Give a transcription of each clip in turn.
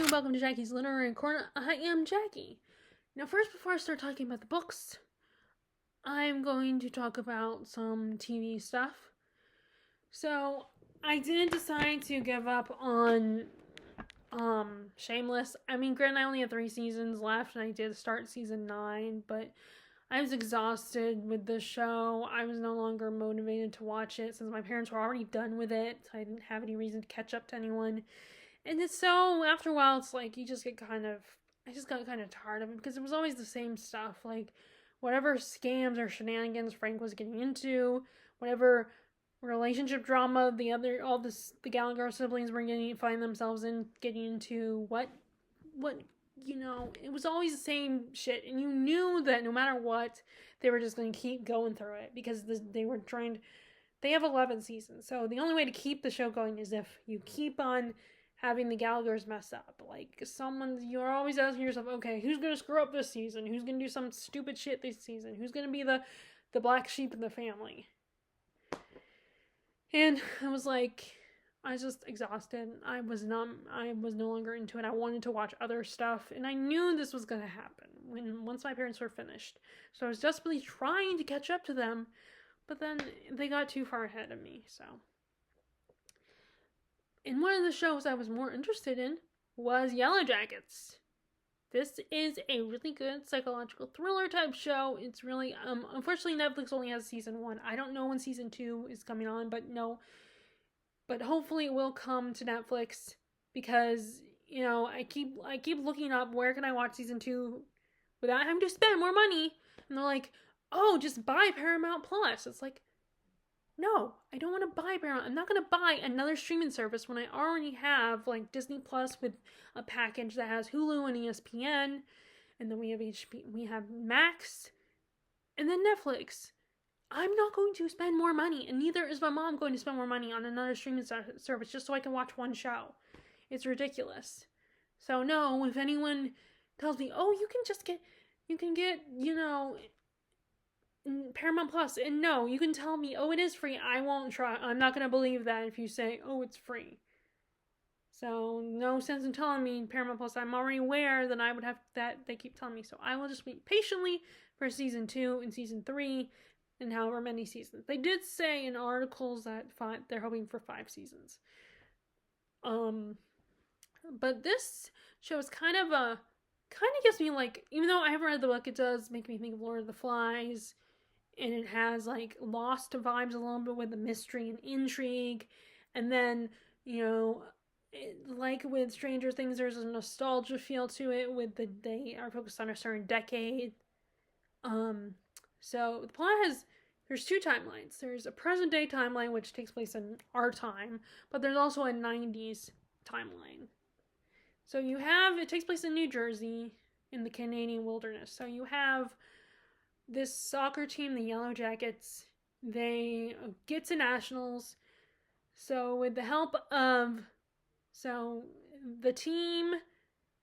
Welcome to Jackie's Literary Corner. I am Jackie. Now, first, before I start talking about the books, I'm going to talk about some TV stuff. So, I didn't decide to give up on Shameless. I mean, granted, I only have 3 seasons left, and I did start season 9, but I was exhausted with the show. I was no longer motivated to watch it since my parents were already done with it. So I didn't have any reason to catch up to anyone. And it's so, after a while, it's like you just get I just got kind of tired of it because it was always the same stuff. Like, whatever scams or shenanigans Frank was getting into, whatever relationship drama the Gallagher siblings were find themselves in getting into, it was always the same shit. And you knew that no matter what, they were just going to keep going through it because they have 11 seasons. So the only way to keep the show going is if you keep on having the Gallaghers mess up. Like, you're always asking yourself, okay, who's going to screw up this season? Who's going to do some stupid shit this season? Who's going to be the black sheep in the family? And I was like, I was just exhausted. I was no longer into it. I wanted to watch other stuff, and I knew this was going to happen once my parents were finished. So I was desperately trying to catch up to them, but then they got too far ahead of me, so. And one of the shows I was more interested in was Yellowjackets. This is a really good psychological thriller type show. It's really, unfortunately Netflix only has season 1. I don't know when season 2 is coming on, but hopefully it will come to Netflix because, I keep looking up where can I watch season 2 without having to spend more money. And they're like, oh, just buy Paramount Plus. It's like, no, I don't want to buy Paramount. I'm not going to buy another streaming service when I already have like Disney Plus with a package that has Hulu and ESPN, and then we have Max, and then Netflix. I'm not going to spend more money, and neither is my mom going to spend more money on another streaming service just so I can watch one show. It's ridiculous. So no, if anyone tells me, oh, you can get, Paramount Plus, and no, you can tell me, oh, it is free. I won't try. I'm not going to believe that if you say, oh, it's free. So no sense in telling me Paramount Plus. I'm already aware that I would have that they keep telling me. So I will just wait patiently for season 2 and season 3 and however many seasons. They did say in articles that they're hoping for 5 seasons. But this show is kind of gives me like, even though I haven't read the book, it does make me think of Lord of the Flies. And it has like Lost vibes a little bit with the mystery and intrigue. And then, like with Stranger Things, there's a nostalgia feel to it they are focused on a certain decade. So the plot there's 2 timelines. There's a present day timeline, which takes place in our time, but there's also a 90s timeline. So it takes place in New Jersey in the Canadian wilderness. So you have this soccer team, the Yellowjackets. They get to nationals. So with the help of the team,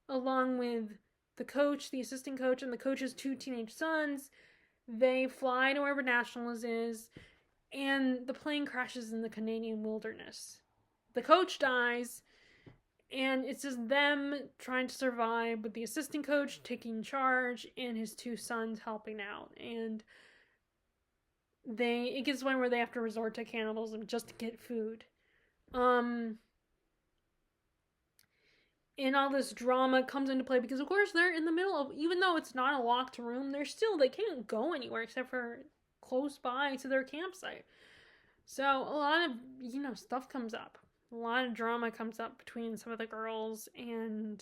along with the coach, the assistant coach, and the coach's 2 teenage sons, they fly to wherever nationals is, and the plane crashes in the Canadian wilderness. The coach dies, and it's just them trying to survive with the assistant coach taking charge and his 2 sons helping out. And it gets to the point where they have to resort to cannibalism just to get food. And all this drama comes into play because, of course, they're in the middle of, even though it's not a locked room, they can't go anywhere except for close by to their campsite. So a lot of, stuff comes up. A lot of drama comes up between some of the girls, and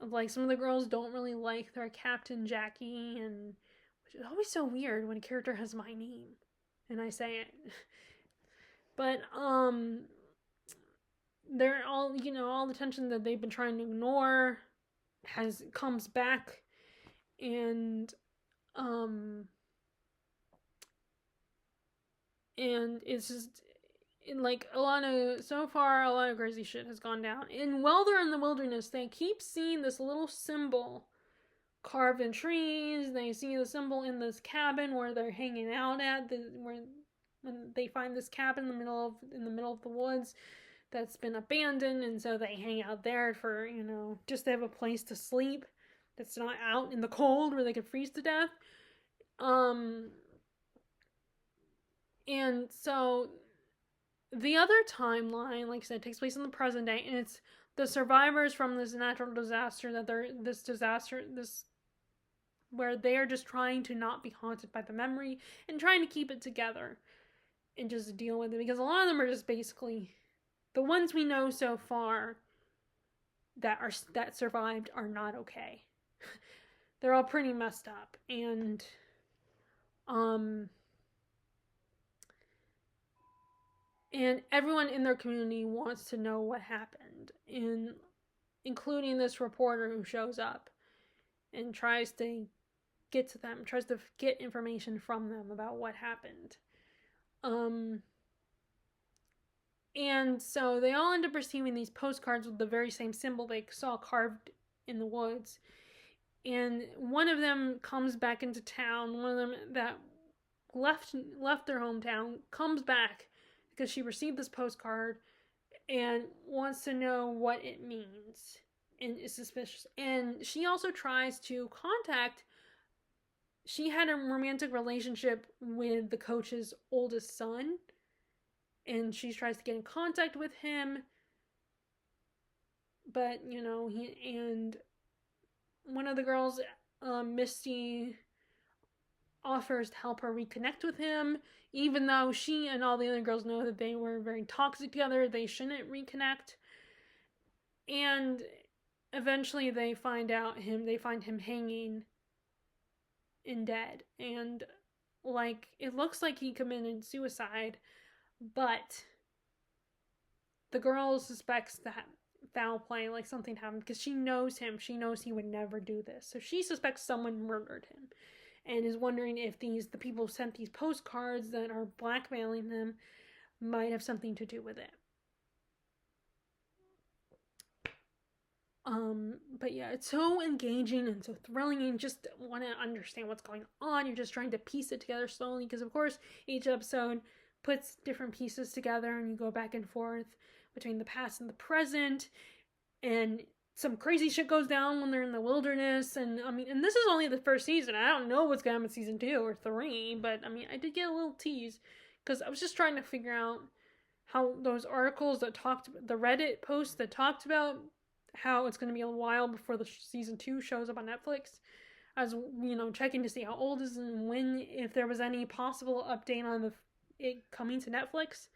like some of the girls don't really like their captain Jackie, and which is always so weird when a character has my name and I say it. But they're all, all the tension that they've been trying to ignore comes back, and it's just like a lot of crazy shit has gone down. And while they're in the wilderness, they keep seeing this little symbol carved in trees. They see the symbol in this cabin where they're hanging out when they find this cabin in the middle of the woods. that's been abandoned, and so they hang out there for, just to have a place to sleep that's not out in the cold where they could freeze to death. And so the other timeline, like I said, takes place in the present day, and it's the survivors from this natural disaster where they are just trying to not be haunted by the memory and trying to keep it together and just deal with it, because a lot of them are just basically the ones we know so far that survived are not okay. They're all pretty messed up, and everyone in their community wants to know what happened, including this reporter who shows up and tries to get to them, tries to get information from them about what happened. And so they all end up receiving these postcards with the very same symbol they saw carved in the woods. And one of them comes back into town. One of them that left their hometown comes back because she received this postcard and wants to know what it means and is suspicious. And she also tries to contact. She had a romantic relationship with the coach's oldest son, and she tries to get in contact with him. But, and one of the girls, Misty, offers to help her reconnect with him, even though she and all the other girls know that they were very toxic together. They shouldn't reconnect. And eventually they find him hanging and dead. And, it looks like he committed suicide, but the girl suspects that foul play, something happened, because she knows him. She knows he would never do this. So she suspects someone murdered him and is wondering if the people who sent these postcards that are blackmailing them might have something to do with it. But yeah, it's so engaging and so thrilling, and you just want to understand what's going on. You're just trying to piece it together slowly, because of course each episode puts different pieces together, and you go back and forth between the past and the present, and some crazy shit goes down when they're in the wilderness. And and this is only the first season. I don't know what's going to happen in season 2 or 3, but I did get a little tease, because I was just trying to figure out how those articles the Reddit posts that talked about how it's going to be a while before the season 2 shows up on Netflix. I was, checking to see how old it is and if there was any possible update on it coming to Netflix.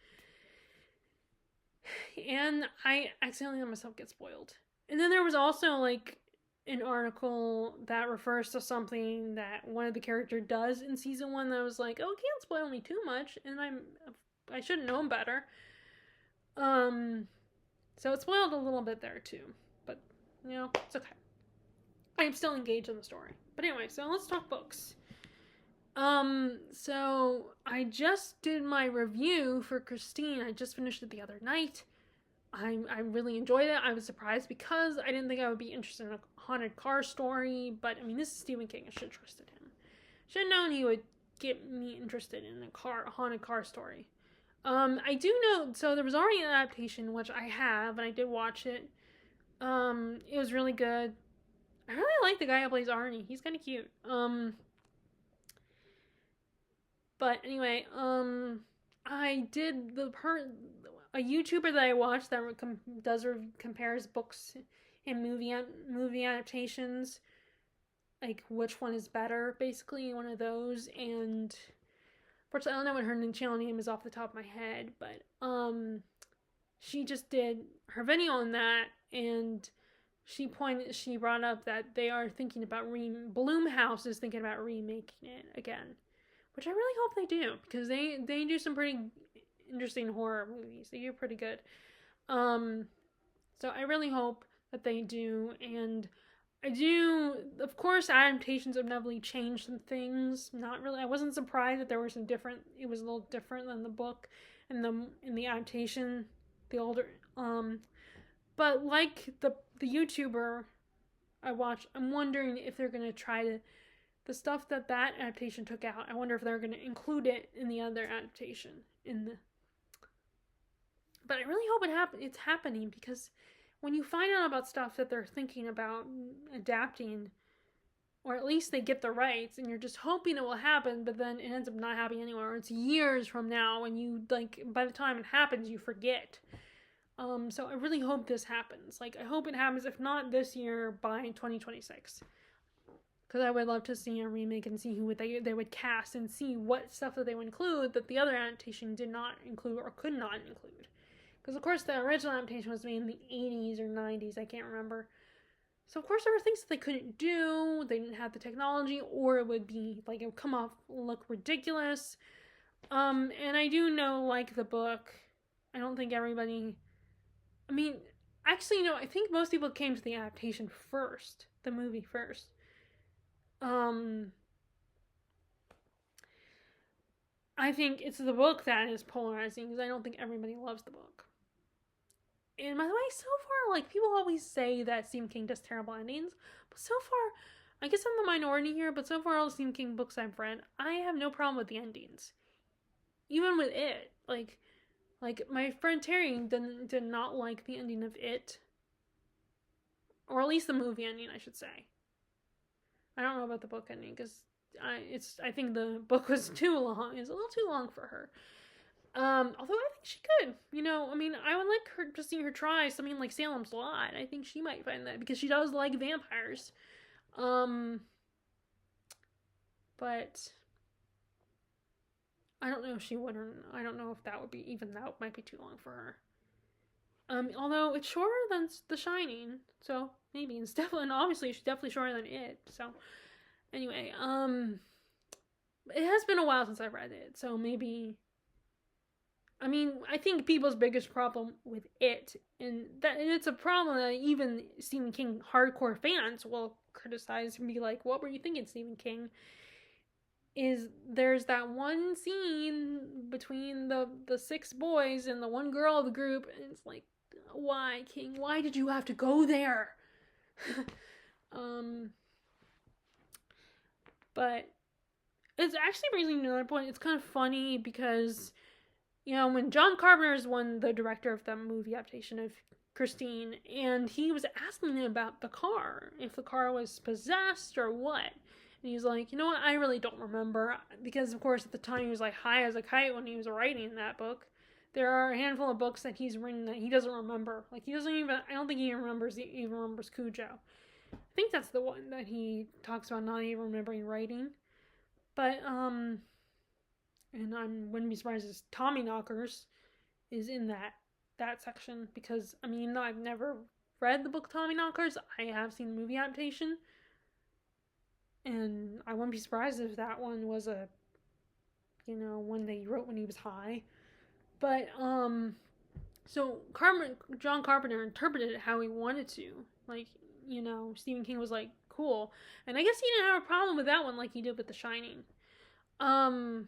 And I accidentally let myself get spoiled. And then there was also an article that refers to something that one of the characters does in season 1 that was like, oh, it can't spoil me too much, and I should have known better. So it spoiled a little bit there too, but it's okay. I'm still engaged in the story. But anyway, so let's talk books. So I just did my review for Christine. I just finished it the other night. I really enjoyed it. I was surprised because I didn't think I would be interested in a haunted car story, but this is Stephen King. I should have trusted him. Should have known he would get me interested in a haunted car story. I do know, so there was already an adaptation, which I have, and I did watch it. It was really good. I really like the guy who plays Arnie. He's kind of cute. But anyway, I did a YouTuber that I watched that compares books and movie adaptations, which one is better, basically, one of those. And unfortunately, I don't know what her channel name is off the top of my head, but she just did her video on that, and she brought up that they are thinking about Blumhouse is thinking about remaking it again, which I really hope they do, because they do some pretty interesting horror movies. They do pretty good. So I really hope that they do, and I do, of course, adaptations have definitely changed some things. Not really. I wasn't surprised that there were some different. It was a little different than the book and in the adaptation, the older. But like the YouTuber I watched, I'm wondering if they're gonna try to the stuff that adaptation took out. I wonder if they're gonna include it in the other adaptation But I really hope it's happening, because when you find out about stuff that they're thinking about adapting, or at least they get the rights, and you're just hoping it will happen, but then it ends up not happening anywhere, or it's years from now, and you, like, by the time it happens, you forget. So I really hope this happens. Like, I hope it happens, if not this year, by 2026. Because I would love to see a remake and see who they would cast, and see what stuff that they would include that the other adaptation did not include or could not include. Because, of course, the original adaptation was made in the 80s or 90s, I can't remember. So, of course, there were things that they couldn't do, they didn't have the technology, or it would be, like, it would come off, look ridiculous. And I do know, like, the book, I don't think everybody, I mean, actually, no, I think most people came to the adaptation first, the movie first. I think it's the book that is polarizing, because I don't think everybody loves the book. And by the way, so far, like, people always say that Stephen King does terrible endings, but so far, I guess I'm the minority here, but so far all the Stephen King books I've read, I have no problem with the endings. Even with it, like my friend Terry did not like the ending of it, or at least the movie ending, I should say. I don't know about the book ending, because I think the book was too long. It's a little too long for her. Although I think she could. I mean, I would like her to see her try something like Salem's Lot. I think she might find that, because she does like vampires. But I don't know if she would, or I don't know if that would be, even that might be too long for her. Although it's shorter than The Shining, so maybe it's definitely, and obviously it's definitely shorter than it. So anyway, it has been a while since I've read it, so maybe. I mean, I think people's biggest problem with it, and it's a problem that even Stephen King hardcore fans will criticize and be like, "What were you thinking, Stephen King?" Is there's that one scene between the six boys and the one girl of the group, and it's like, why, King? Why did you have to go there? But it's actually brings me to another point. It's kind of funny, because when John Carpenter is the director of the movie adaptation of Christine, and he was asking him about the car, if the car was possessed or what. And he's like, you know what, I really don't remember, because of course at the time he was like high as a kite when he was writing that book. There are a handful of books that he's written that he doesn't remember. Like, I don't think he even remembers Cujo. I think that's the one that he talks about not even remembering writing. But, and I wouldn't be surprised if Tommyknockers is in that section, because, I mean, I've never read the book Tommyknockers. I have seen the movie adaptation, and I wouldn't be surprised if that one was one that he wrote when he was high. But, so John Carpenter interpreted it how he wanted to. Like, Stephen King was like, cool. And I guess he didn't have a problem with that one like he did with The Shining. And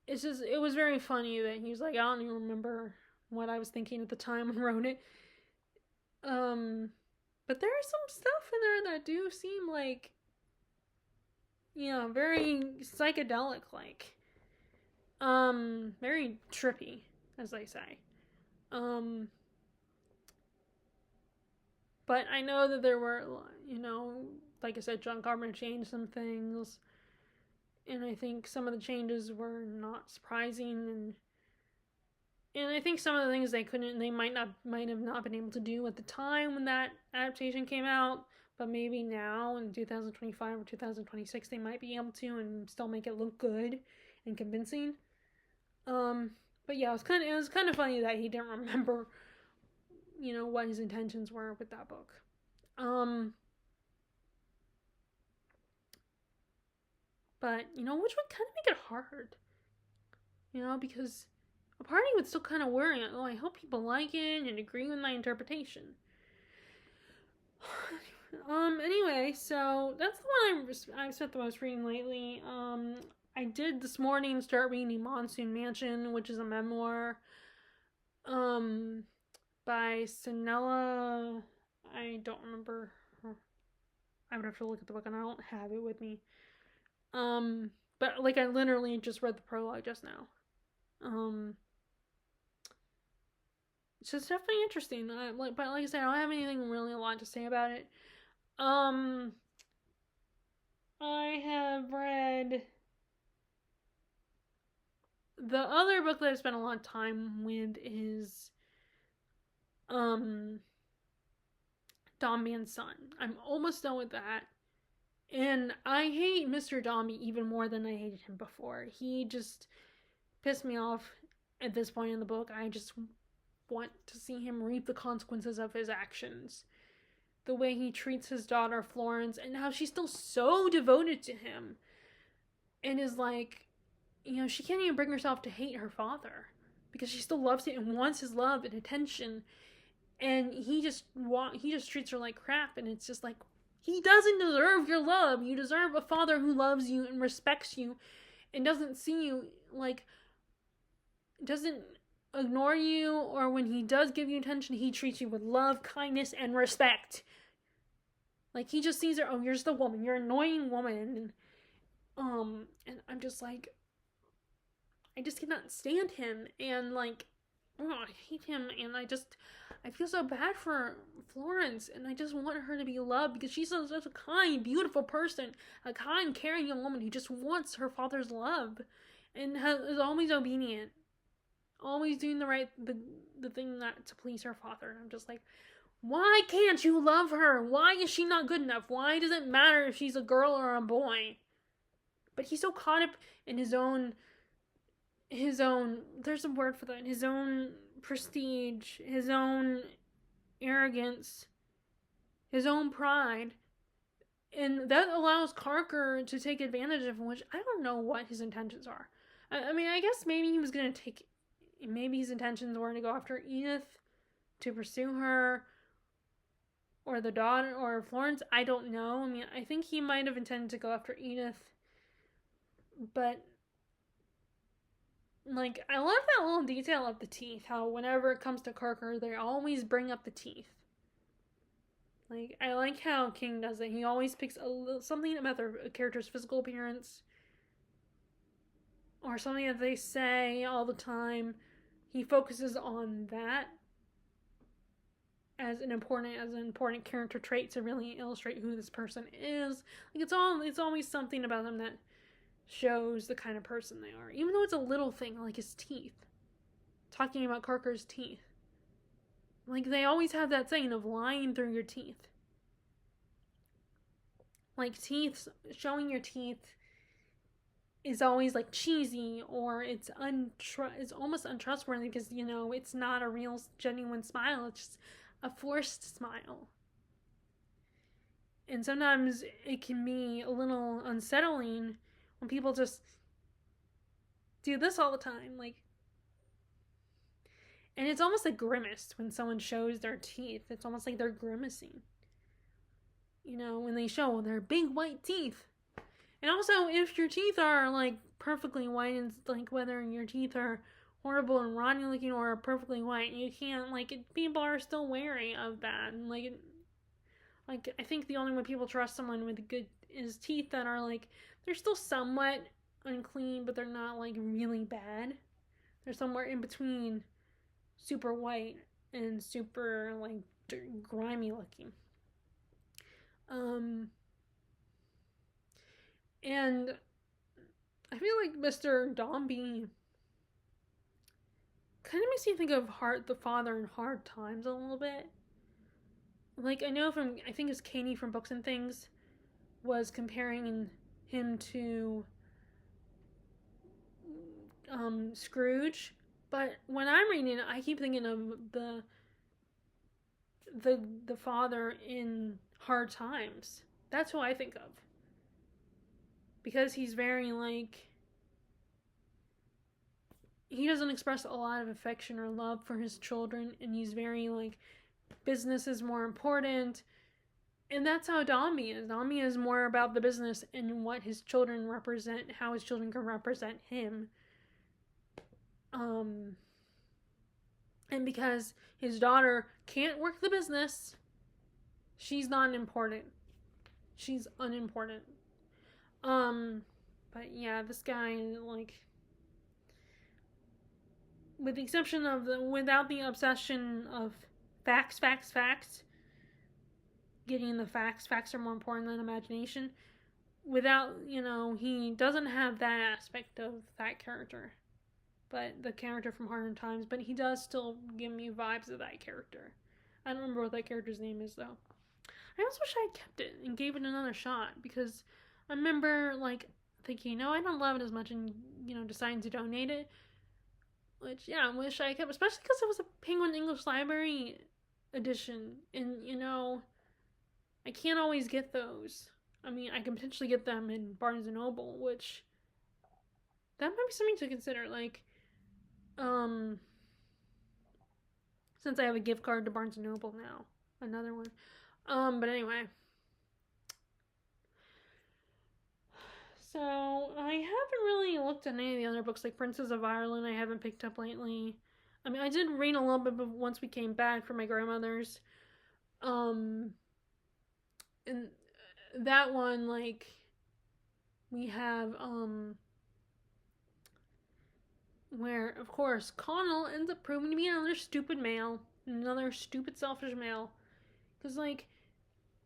it was very funny that he was like, I don't even remember what I was thinking at the time when I wrote it. But there is some stuff in there that do seem like, very psychedelic, like, very trippy, as they say. But I know that there were, like I said, John Carpenter changed some things, and I think some of the changes were not surprising, and I think some of the things they might have not been able to do at the time when that adaptation came out, but maybe now in 2025 or 2026 they might be able to, and still make it look good and convincing. But yeah, it was kind of funny that he didn't remember, what his intentions were with that book. But which would kind of make it hard, because a part of me would still kind of worry. Oh, I hope people like it and agree with my interpretation. Anyway, so that's the one I've spent the most reading lately. I did this morning start reading Monsoon Mansion, which is a memoir, by Sinella. I don't remember her. I would have to look at the book, and I don't have it with me. But like I literally just read the prologue just now. Um, so it's definitely interesting. But like I said, I don't have anything really a lot to say about it. Um, I have read the other book that I spent a lot of time with is um Dombey and Son. I'm almost done with that. And I hate Mr. Dombey even more than I hated him before. He just pissed me off at this point in the book. I just want to see him reap the consequences of his actions. The way he treats his daughter Florence and how she's still so devoted to him. And is like, she can't even bring herself to hate her father because she still loves him and wants his love and attention. And he just treats her like crap, and it's just like, he doesn't deserve your love. You deserve a father who loves you and respects you and doesn't see you, like, doesn't ignore you, or when he does give you attention, he treats you with love, kindness, and respect. Like, he just sees her, oh, you're just a woman, you're an annoying woman. And I'm just like, I just cannot stand him, and like, oh, I hate him, and I feel so bad for Florence, and I just want her to be loved because she's such a kind, beautiful person, a kind, caring young woman who just wants her father's love, and is always obedient, always doing the thing that to please her father. And I'm just like, why can't you love her? Why is she not good enough? Why does it matter if she's a girl or a boy? But he's so caught up in his own, there's a word for that, his own prestige, his own arrogance, his own pride, and that allows Carker to take advantage of him, which I don't know what his intentions are. I mean, I guess maybe his intentions were to go after Edith, to pursue her, or the daughter, or Florence. I don't know. I mean, I think he might have intended to go after Edith, but like, I love that little detail of the teeth, how whenever it comes to Carker, they always bring up the teeth. Like, I like how King does it. He always picks something about their character's physical appearance, or something that they say all the time. He focuses on that as an important character trait to really illustrate who this person is. Like, it's always something about them that shows the kind of person they are, even though it's a little thing like his teeth. Talking about Carker's teeth, like, they always have that saying of lying through your teeth. Like, showing your teeth is always like cheesy, or it's almost untrustworthy because it's not a real genuine smile. It's just a forced smile. And sometimes it can be a little unsettling when people just do this all the time, like, and it's almost a grimace when someone shows their teeth. It's almost like they're grimacing, when they show their big white teeth. And also, if your teeth are like perfectly white, and like whether your teeth are horrible and rotten looking or perfectly white, you can't, like, people are still wary of that. And like I think the only way people trust someone with good is teeth that are like, they're still somewhat unclean, but they're not like really bad. They're somewhere in between super white and super like grimy looking. And I feel like Mr. Dombey kind of makes me think of the father in Hard Times a little bit. Like, I think it's Katie from Books and Things was comparing him to Scrooge, but when I'm reading it, I keep thinking of the father in Hard Times. That's who I think of, because he's very like, he doesn't express a lot of affection or love for his children, and he's very like, business is more important. And that's how Dombey is. Dombey is more about the business and what his children represent, how his children can represent him. And because his daughter can't work the business, she's not important. She's unimportant. But yeah, this guy, like, with the exception of without the obsession of facts, facts, facts, getting the facts, facts are more important than imagination. Without, he doesn't have that aspect of that character, but the character from Hard Times, but he does still give me vibes of that character. I don't remember what that character's name is, though. I almost wish I had kept it and gave it another shot, because I remember, like, thinking, no, I don't love it as much, and, deciding to donate it. Which, yeah, I wish I kept, especially because it was a Penguin English Library edition, and, I can't always get those. I mean, I can potentially get them in Barnes & Noble, which, that might be something to consider, like, since I have a gift card to Barnes & Noble now. Another one. But anyway. So, I haven't really looked at any of the other books, like Princess of Ireland I haven't picked up lately. I mean, I did read a little bit once we came back from my grandmother's. And that one, like, we have, where, of course, Connell ends up proving to be another stupid male. Another stupid, selfish male. Because, like,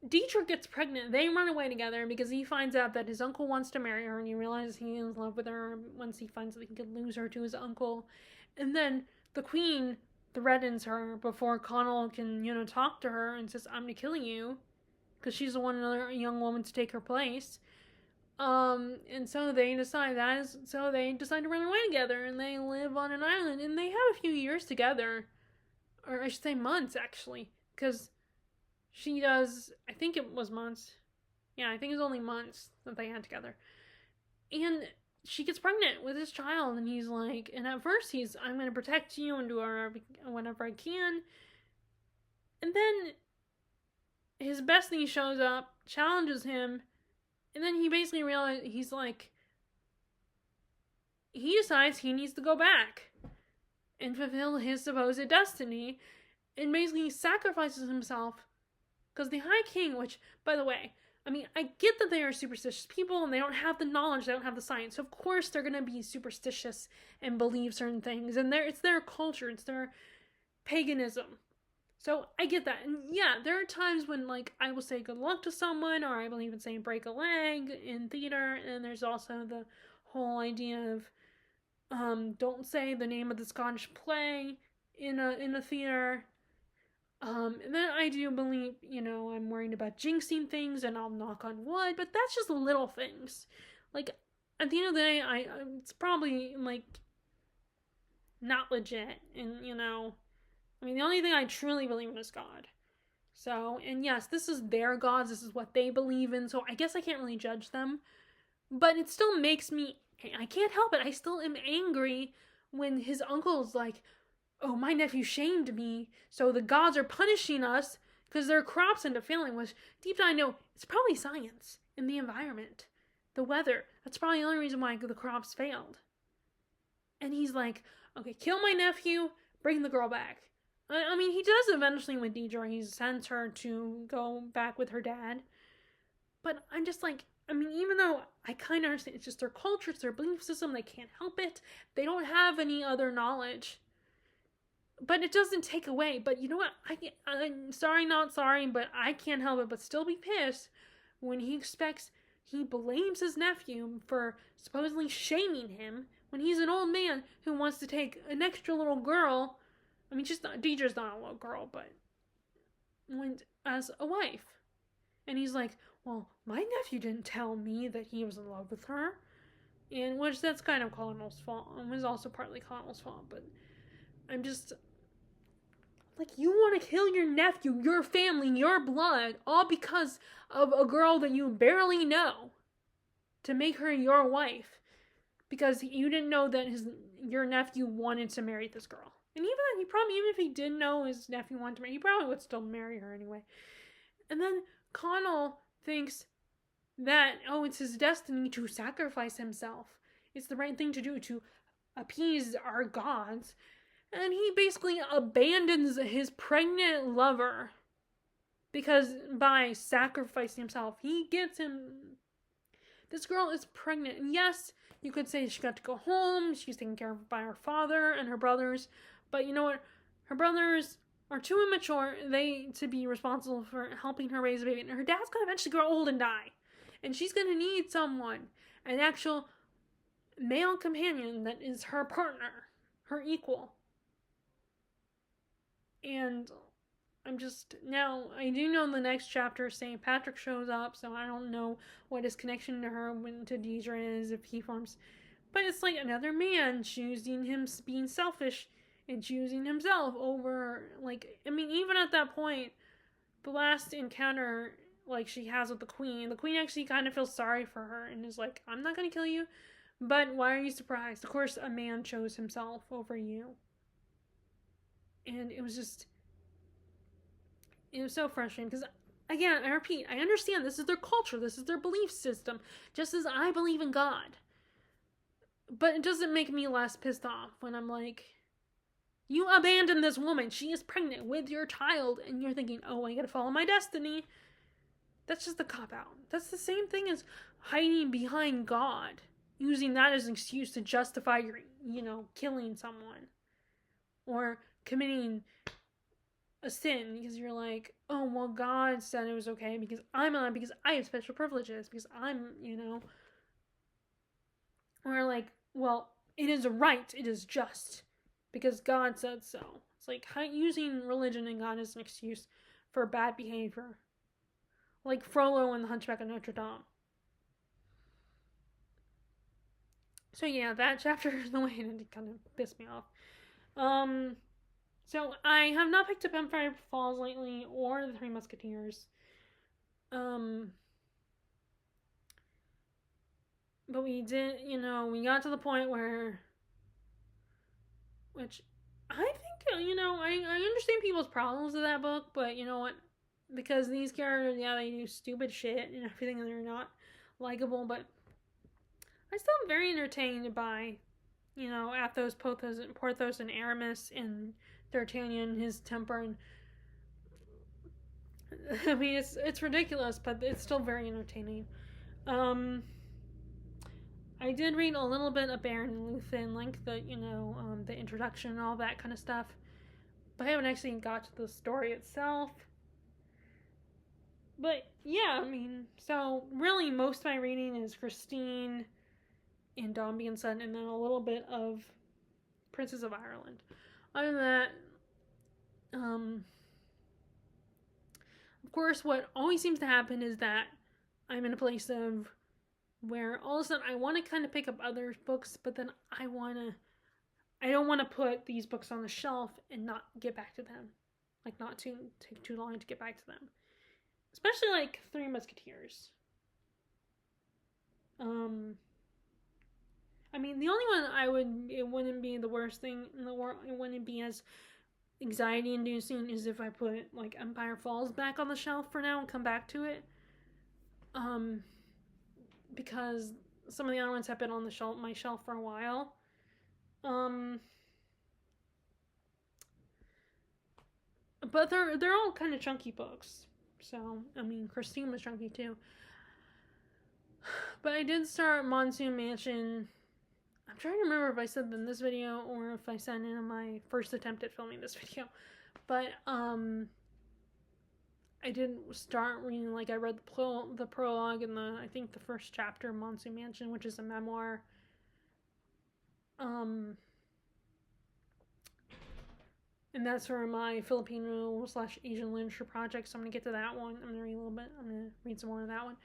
Dietrich gets pregnant. They run away together because he finds out that his uncle wants to marry her, and he realizes he's in love with her once he finds that he could lose her to his uncle. And then the queen threatens her before Connell can, talk to her, and says, I'm going to kill you, because she's the one another young woman to take her place. And so they decide to run away together, and they live on an island, and they have a few years together, or I should say months, actually, because she does, I think it was months. Yeah, I think it was only months that they had together. And she gets pregnant with his child, and he's like, and at first I'm going to protect you and do whatever I can. And then his bestie shows up, challenges him, and then he basically realizes, he decides he needs to go back and fulfill his supposed destiny, and basically sacrifices himself. Because the High King, which, by the way, I mean, I get that they are superstitious people and they don't have the knowledge, they don't have the science. So of course they're going to be superstitious and believe certain things. And it's their culture, it's their paganism. So I get that. And yeah, there are times when, like, I will say good luck to someone, or I will even say break a leg in theater. And there's also the whole idea of don't say the name of the Scottish play in a theater. And then I do believe, I'm worried about jinxing things, and I'll knock on wood, but that's just little things. Like, at the end of the day, it's probably, like, not legit, and, I mean, the only thing I truly believe in is God. So, and yes, this is their gods, this is what they believe in, so I guess I can't really judge them, but it still makes me, I can't help it, I still am angry when his uncle's like, oh, my nephew shamed me, so the gods are punishing us because their crops end up failing, which deep down I know it's probably science and the environment, the weather. That's probably the only reason why the crops failed. And he's like, okay, kill my nephew, bring the girl back. I mean, he does eventually with Deidre. He sends her to go back with her dad. But I'm just like, I mean, even though I kind of understand, it's just their culture, it's their belief system, they can't help it. They don't have any other knowledge. But it doesn't take away. But you know what? I'm sorry, not sorry, but I can't help it but still be pissed when he blames his nephew for supposedly shaming him when he's an old man who wants to take an extra little girl. I mean, Deidre's not a little girl, but as a wife. And he's like, well, my nephew didn't tell me that he was in love with her. And which that's kind of Connell's fault. It was also partly Connell's fault, but I'm just like, you want to kill your nephew, your family, your blood, all because of a girl that you barely know, to make her your wife, because you didn't know that your nephew wanted to marry this girl. And even then, even if he didn't know his nephew wanted to marry, he probably would still marry her anyway. And then Connell thinks that, it's his destiny to sacrifice himself. It's the right thing to do to appease our gods. And he basically abandons his pregnant lover because by sacrificing himself, he gets him This girl is pregnant. And yes, you could say she got to go home. She's taken care of by her father and her brothers. But you know what? Her brothers are too immature to be responsible for helping her raise a baby. And her dad's going to eventually grow old and die. And she's going to need someone, an actual male companion that is her partner, her equal. And I do know the next chapter St. Patrick shows up, so I don't know what his connection to her, to Deidre is, if he forms. But it's like another man choosing him, being selfish and choosing himself over, even at that point, the last encounter, she has with the queen actually kind of feels sorry for her and is like, I'm not going to kill you, but why are you surprised? Of course, a man chose himself over you. And it was so frustrating because, again, I repeat, I understand this is their culture, this is their belief system, just as I believe in God. But it doesn't make me less pissed off when I'm like, you abandoned this woman. She is pregnant with your child, and you're thinking, oh, I gotta follow my destiny. That's just a cop-out. That's the same thing as hiding behind God, using that as an excuse to justify your, killing someone. Or committing a sin because you're like, oh, well, God said it was okay because I'm allowed, because I have special privileges, because I'm, Or like, well, it is right, it is just, because God said so. It's like using religion and God as an excuse for bad behavior. Like Frollo and the Hunchback of Notre Dame. So yeah, that chapter, the way it ended kind of pissed me off. So I have not picked up Empire Falls lately or The Three Musketeers. But we did, we got to the point which I think, I understand people's problems with that book, but you know what? Because these characters, yeah, they do stupid shit and everything, and they're not likable, but I still am very entertained by, Athos, Porthos, and Aramis, and D'Artagnan, his temper, and I mean, it's ridiculous, but it's still very entertaining. I did read a little bit of Baron and Luthen, the introduction and all that kind of stuff, but I haven't actually got to the story itself. But yeah, I mean, so really most of my reading is Christine and Dombey and Son, and then a little bit of Princess of Ireland. Other than that, of course, what always seems to happen is that I'm in a place of where all of a sudden I want to kind of pick up other books, but then I don't want to put these books on the shelf and not get back to them. Not take too long to get back to them. Especially Three Musketeers. I mean, the only one it wouldn't be the worst thing in the world, it wouldn't be as anxiety inducing as if I put Empire Falls back on the shelf for now and come back to it. Because some of the other ones have been on my shelf for a while. But they're all kind of chunky books. So, I mean, Christine was chunky too. But I did start Monsoon Mansion. I'm trying to remember if I said in this video or if I said it in my first attempt at filming this video. But, I did start reading, I read the prologue and I think the first chapter of Monsoon Mansion, which is a memoir. And that's for my Filipino/Asian literature project, so I'm going to get to that one. I'm going to read a little bit. I'm going to read some more of that one.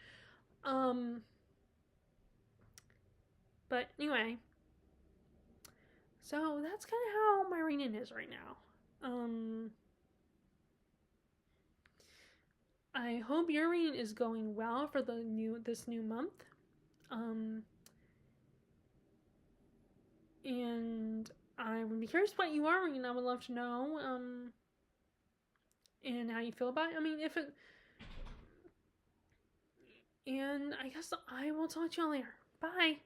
But anyway, so that's kind of how my reading is right now. I hope your reading is going well for this new month. And I would be curious what you are reading. I would love to know, and how you feel about it. I mean, and I guess I will talk to you all later. Bye.